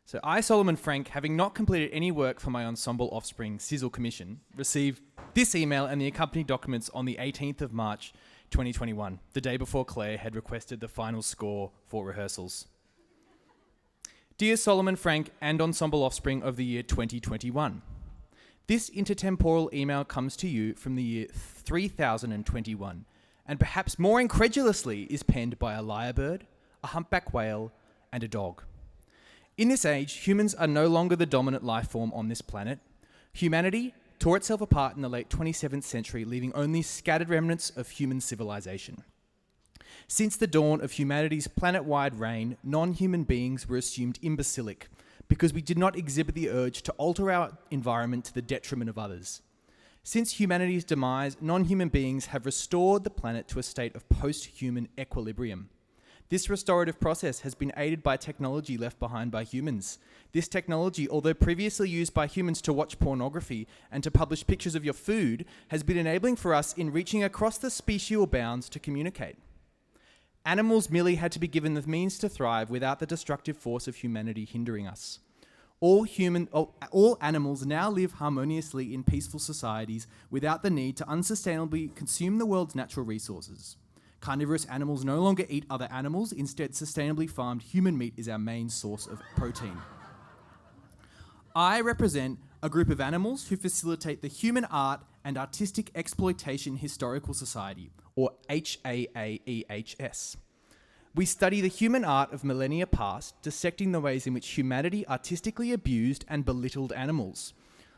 So I, Solomon Frank, having not completed any work for my Ensemble Offspring Sizzle commission, received this email and the accompanying documents on the 18th of March 2021, the day before Claire had requested the final score for rehearsals. Dear Solomon Frank and Ensemble Offspring of the year 2021, this inter-temporal email comes to you from the year 3021, and perhaps more incredulously is penned by a lyrebird, a humpback whale, and a dog. In this age, humans are no longer the dominant life form on this planet. Humanity tore itself apart in the late 27th century, leaving only scattered remnants of human civilization. Since the dawn of humanity's planet-wide reign, non-human beings were assumed imbecilic because we did not exhibit the urge to alter our environment to the detriment of others. Since humanity's demise, non-human beings have restored the planet to a state of post-human equilibrium. This restorative process has been aided by technology left behind by humans. This technology, although previously used by humans to watch pornography and to publish pictures of your food, has been enabling for us in reaching across the special bounds to communicate. Animals merely had to be given the means to thrive without the destructive force of humanity hindering us. All animals now live harmoniously in peaceful societies without the need to unsustainably consume the world's natural resources. Carnivorous animals no longer eat other animals. Instead, sustainably farmed human meat is our main source of protein. I represent a group of animals who facilitate the Human Art and Artistic Exploitation Historical Society, or HAAEHS. We study the human art of millennia past, dissecting the ways in which humanity artistically abused and belittled animals.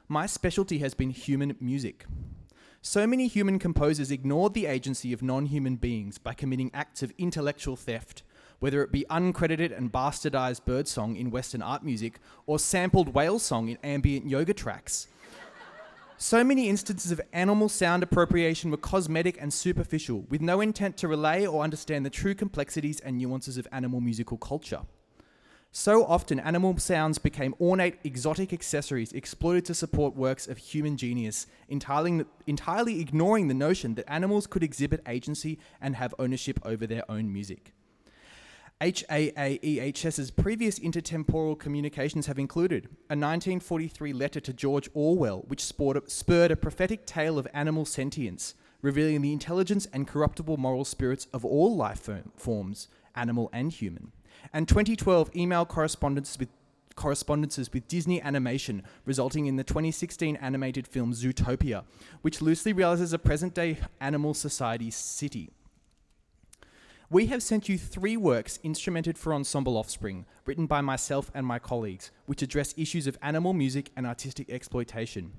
My specialty has been human music. So many human composers ignored the agency of non-human beings by committing acts of intellectual theft, whether it be uncredited and bastardized birdsong in Western art music or sampled whale song in ambient yoga tracks. So many instances of animal sound appropriation were cosmetic and superficial, with no intent to relay or understand the true complexities and nuances of animal musical culture. So often, animal sounds became ornate, exotic accessories exploited to support works of human genius, entirely ignoring the notion that animals could exhibit agency and have ownership over their own music. HAAEHS's previous intertemporal communications have included a 1943 letter to George Orwell, which spurred a prophetic tale of animal sentience, revealing the intelligence and corruptible moral spirits of all life forms, animal and human. And 2012 email correspondences with Disney Animation, resulting in the 2016 animated film Zootopia, which loosely realizes a present-day animal society city. We have sent you 3 works instrumented for Ensemble Offspring, written by myself and my colleagues, which address issues of animal music and artistic exploitation.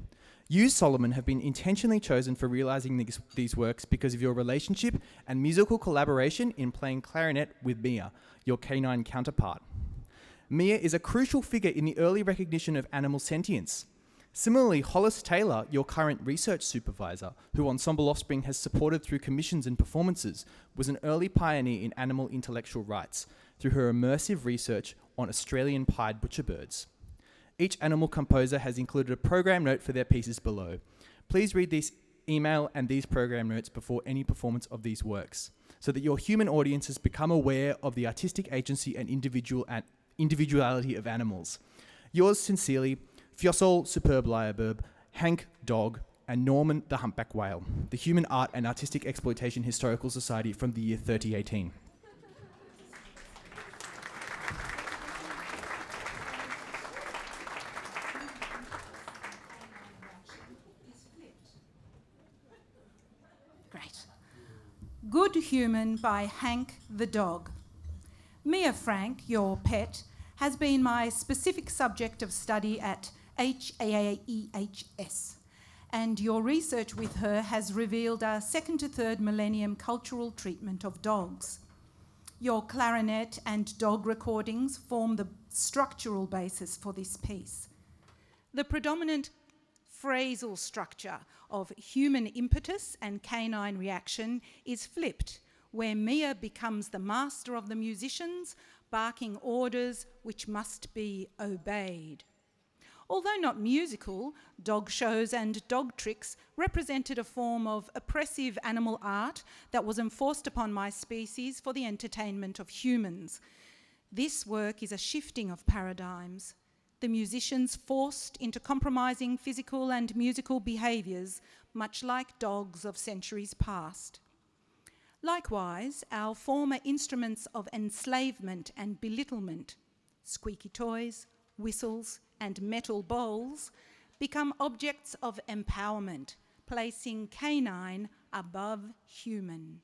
You, Solomon, have been intentionally chosen for realizing these works because of your relationship and musical collaboration in playing clarinet with Mia, your canine counterpart. Mia is a crucial figure in the early recognition of animal sentience. Similarly, Hollis Taylor, your current research supervisor, who Ensemble Offspring has supported through commissions and performances, was an early pioneer in animal intellectual rights through her immersive research on Australian pied butcherbirds. Each animal composer has included a program note for their pieces below. Please read this email and these program notes before any performance of these works, so that your human audiences become aware of the artistic agency and individuality of animals. Yours sincerely, Sjofol Superb Lyrebird, Hank Dog, and Normon the Humpback Whale, the Human Art and Artistic Exploitation Historical Society from the year 3018. Good Human by Hank the Dog. Mia Frank, your pet, has been my specific subject of study at HAAEHS, and your research with her has revealed a 2nd to 3rd millennium cultural treatment of dogs. Your clarinet and dog recordings form the structural basis for this piece. The predominant phrasal structure of human impetus and canine reaction is flipped, where Mia becomes the master of the musicians, barking orders which must be obeyed. Although not musical, dog shows and dog tricks represented a form of oppressive animal art that was enforced upon my species for the entertainment of humans. This work is a shifting of paradigms, the musicians forced into compromising physical and musical behaviours, much like dogs of centuries past. Likewise, our former instruments of enslavement and belittlement, squeaky toys, whistles, and metal bowls, become objects of empowerment, placing canine above human.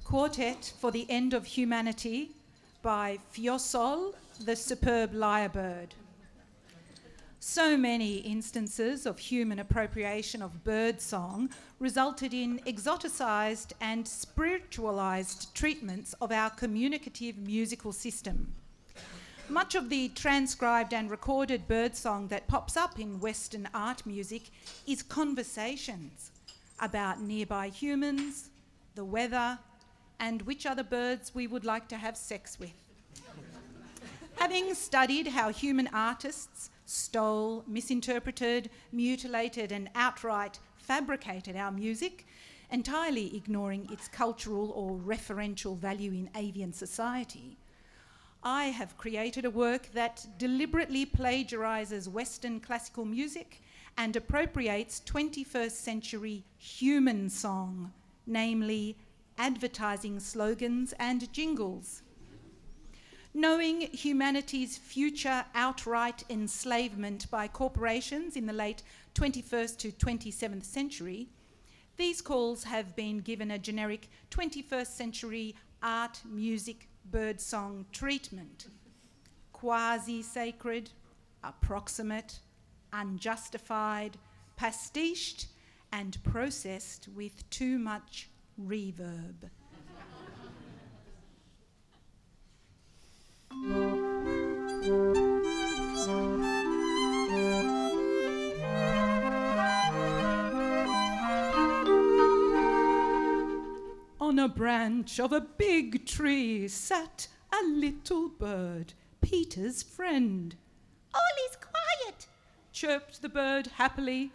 Quartet for the End of Humanity by Sjofol, the superb lyrebird. So many instances of human appropriation of birdsong resulted in exoticized and spiritualized treatments of our communicative musical system. Much of the transcribed and recorded birdsong that pops up in Western art music is conversations about nearby humans, the weather, and which other birds we would like to have sex with. Having studied how human artists stole, misinterpreted, mutilated, and outright fabricated our music, entirely ignoring its cultural or referential value in avian society, I have created a work that deliberately plagiarizes Western classical music and appropriates 21st century human song, namely advertising slogans and jingles. Knowing humanity's future outright enslavement by corporations in the late 21st to 27th century, these calls have been given a generic 21st century art, music, birdsong treatment. Quasi-sacred, approximate, unjustified, pastiched, and processed with too much reverb. On a branch of a big tree sat a little bird, Peter's friend. "All is quiet," chirped the bird happily,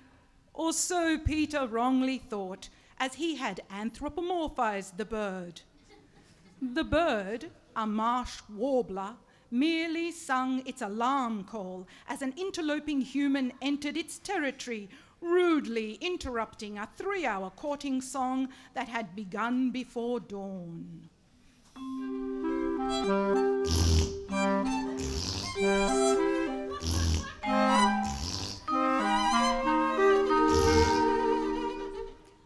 or so Peter wrongly thought, as he had anthropomorphized the bird. The bird, a marsh warbler, merely sung its alarm call as an interloping human entered its territory, rudely interrupting a 3-hour courting song that had begun before dawn.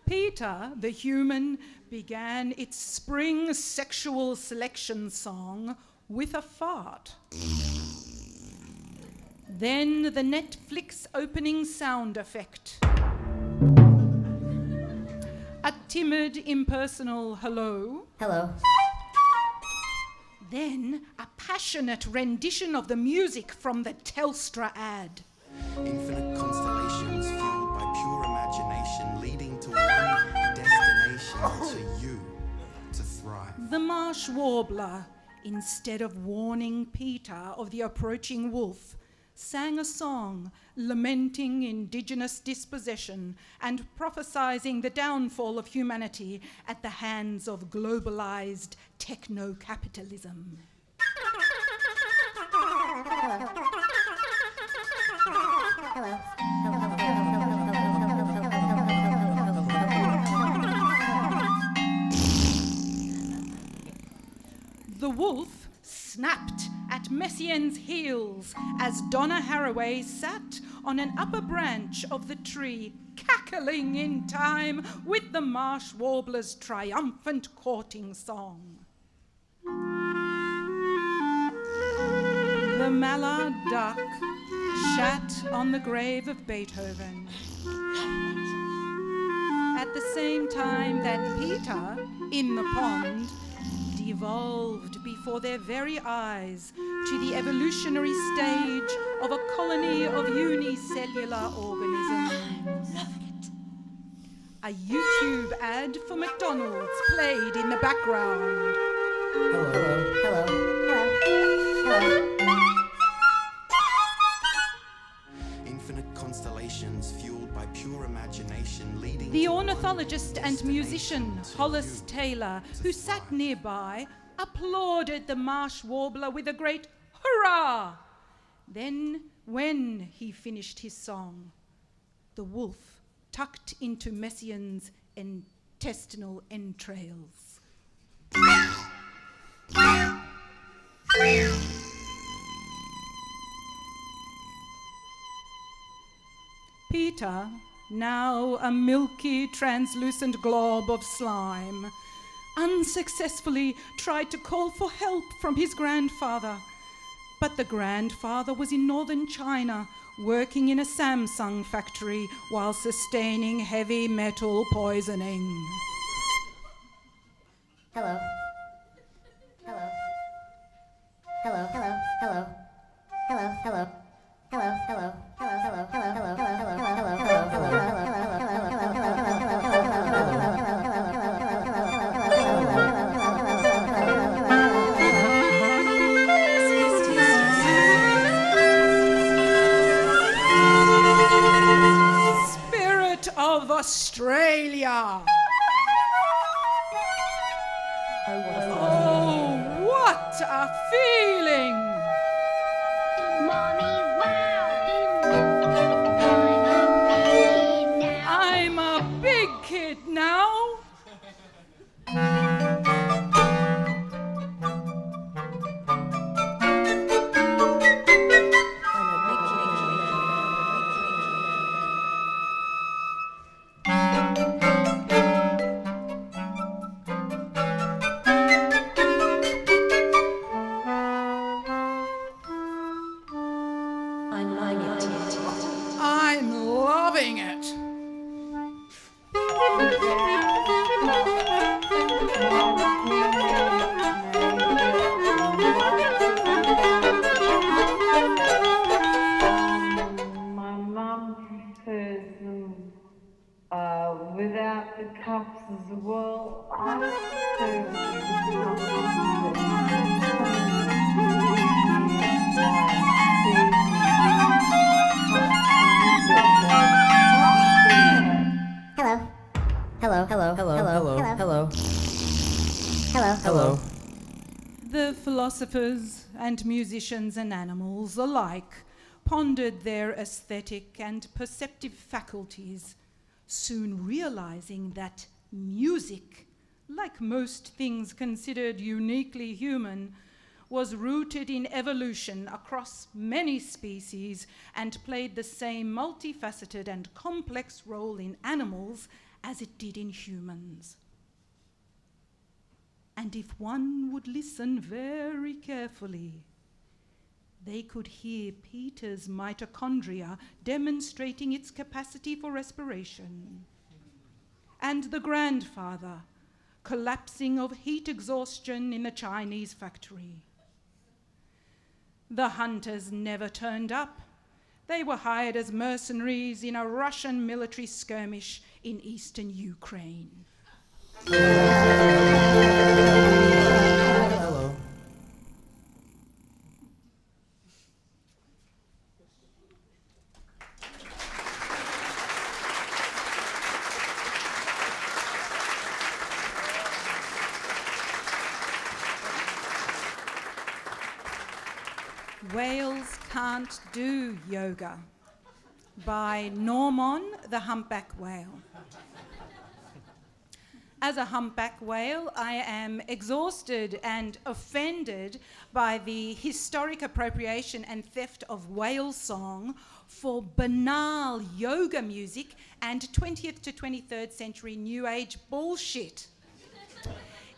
Peter, the human, began its spring sexual selection song with a fart. Then the Netflix opening sound effect. A timid, impersonal hello. Hello. Then a passionate rendition of the music from the Telstra ad. Infinite constellations fueled by pure imagination, leading to one destination, to you, to thrive. The marsh warbler, instead of warning Peter of the approaching wolf, sang a song lamenting indigenous dispossession and prophesizing the downfall of humanity at the hands of globalized techno-capitalism. The wolf snapped at Messiaen's heels as Donna Haraway sat on an upper branch of the tree, cackling in time with the marsh warbler's triumphant courting song. The mallard duck sat on the grave of Beethoven. At the same time that Peter, in the pond, devolved before their very eyes to the evolutionary stage of a colony of unicellular organisms. A YouTube ad for McDonald's played in the background. Hello. Hello. Hello. Hello. Infinite constellations fueled by pure imagination, leading The to one ornithologist and musician destination, to Hollis you, Taylor, to who thrive. sat nearby, applauded the marsh warbler with a great hurrah. Then, when he finished his song, the wolf tucked into Messiaen's intestinal entrails. Peter, now a milky, translucent glob of slime, unsuccessfully tried to call for help from his grandfather. But the grandfather was in northern China, working in a Samsung factory while sustaining heavy metal poisoning. Hello. Hello. Hello. Hello. Hello. Hello. Hello. Hello. Hello. Hello. Hello. Hello. Hello. Hello. Hello. Hello. Spirit of Australia! Oh, what a feeling! I'm loving it. My mum prefers them without the cups as well. I prefer Hello. Hello. Hello. Hello. Hello. Hello. Hello. Hello. The philosophers and musicians and animals alike pondered their aesthetic and perceptive faculties, soon realizing that music, like most things considered uniquely human, was rooted in evolution across many species and played the same multifaceted and complex role in animals as it did in humans. And if one would listen very carefully, they could hear Peter's mitochondria demonstrating its capacity for respiration, and the grandfather collapsing of heat exhaustion in a Chinese factory. The hunters never turned up. They were hired as mercenaries in a Russian military skirmish in eastern Ukraine. Hello. Whales Can't Do Yoga by Normon, the humpback whale. As a humpback whale, I am exhausted and offended by the historic appropriation and theft of whale song for banal yoga music and 20th to 23rd century New Age bullshit.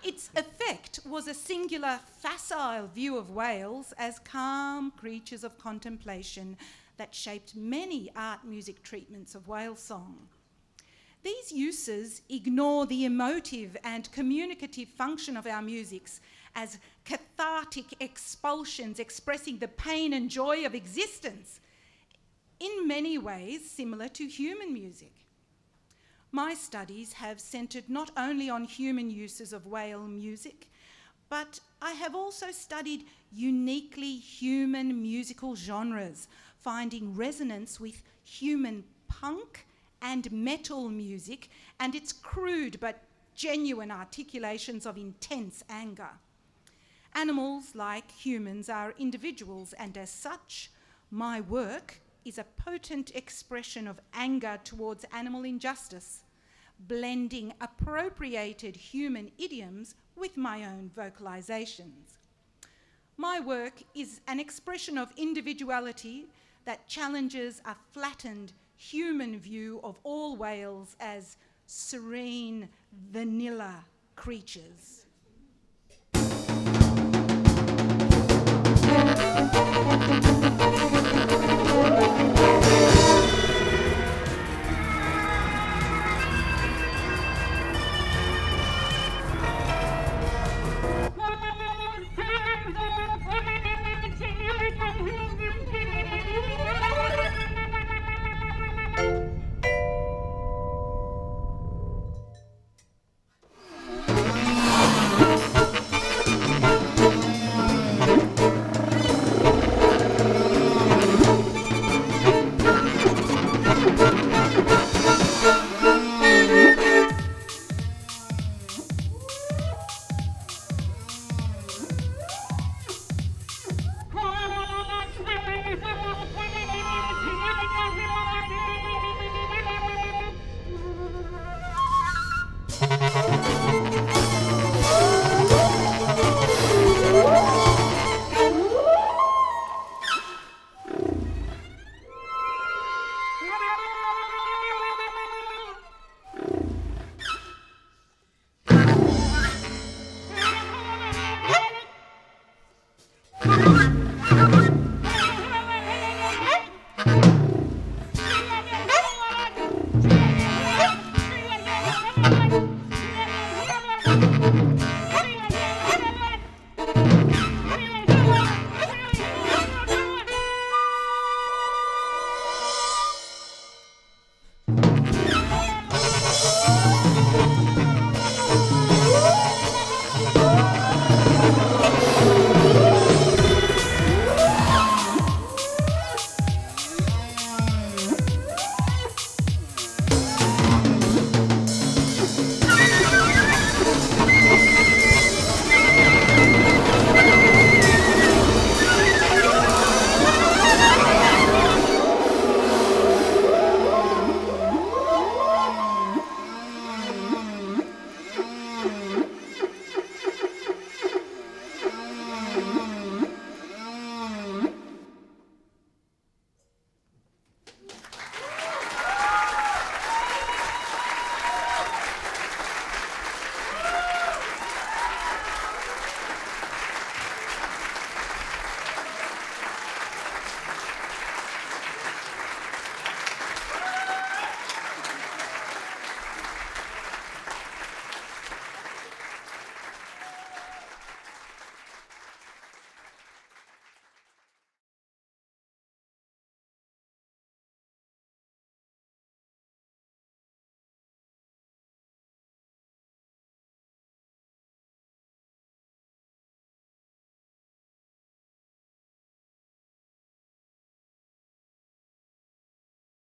Its effect was a singular, facile view of whales as calm creatures of contemplation that shaped many art music treatments of whale song. These uses ignore the emotive and communicative function of our musics as cathartic expulsions expressing the pain and joy of existence, in many ways similar to human music. My studies have centred not only on human uses of whale music, but I have also studied uniquely human musical genres, finding resonance with human punk and metal music and its crude but genuine articulations of intense anger. Animals, like humans, are individuals, and as such, my work is a potent expression of anger towards animal injustice, blending appropriated human idioms with my own vocalizations. My work is an expression of individuality that challenges a flattened human view of all whales as serene, vanilla creatures.